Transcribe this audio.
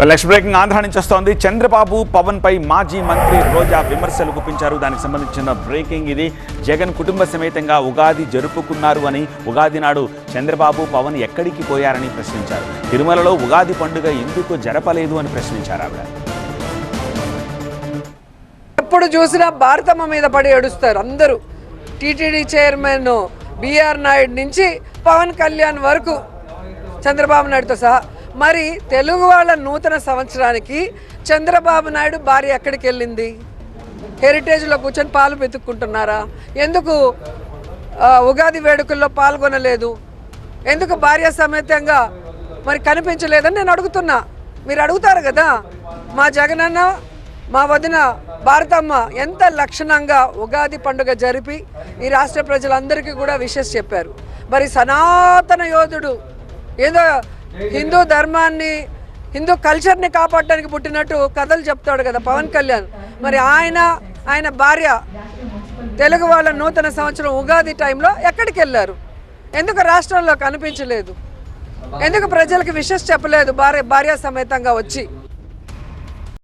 Next breaking Andhra నుంచి వస్తోంది. చంద్రబాబు పవన్ పై మాజీ మంత్రి రోజా విమర్శలు గుప్పించారు. దానికి సంబంధించిన బ్రేకింగ్ ఇది. జగన్ కుటుంబ సమేతంగా ఉగాది జరుపుకున్నారు అని, ఉగాది నాడు చంద్రబాబు పవన్ ఎక్కడికి పోయారని ప్రశ్నించారు. తిరుమలలో ఉగాది పండుగ ఎందుకు జరపలేదు అని ప్రశ్నించారు ఆవిడ. ఎప్పుడు చూసినా భారతమ్మ మీద పడి ఏడుస్తారు అందరూ. టీటీడీ చైర్మన్ బిఆర్ నాయుడు నుంచి పవన్ కళ్యాణ్ వరకు, చంద్రబాబు నాయుడుతో సహా. మరి తెలుగు వాళ్ళ నూతన సంవత్సరానికి చంద్రబాబు నాయుడు భార్య ఎక్కడికి వెళ్ళింది? హెరిటేజ్లో కూర్చొని పాలు వెతుక్కుంటున్నారా? ఎందుకు ఉగాది వేడుకల్లో పాల్గొనలేదు? ఎందుకు భార్య సమేతంగా మరి కనిపించలేదని నేను అడుగుతున్నా. మీరు అడుగుతారు కదా. మా జగనన్న, మా వదిన భారతమ్మ ఎంత లక్షణంగా ఉగాది పండుగ జరిపి ఈ రాష్ట్ర ప్రజలందరికీ కూడా విషెస్ చెప్పారు. మరి సనాతన యోధుడు ఏదో హిందూ ధర్మాన్ని, హిందూ కల్చర్ని కాపాడడానికి పుట్టినట్టు కథలు చెప్తాడు కదా పవన్ కళ్యాణ్. మరి ఆయన భార్య తెలుగు వాళ్ళ నూతన సంవత్సరం ఉగాది టైంలో ఎక్కడికి వెళ్ళారు? ఎందుకు రాష్ట్రంలో కనిపించలేదు? ఎందుకు ప్రజలకు విషెస్ చెప్పలేదు భార్య సమేతంగా వచ్చి?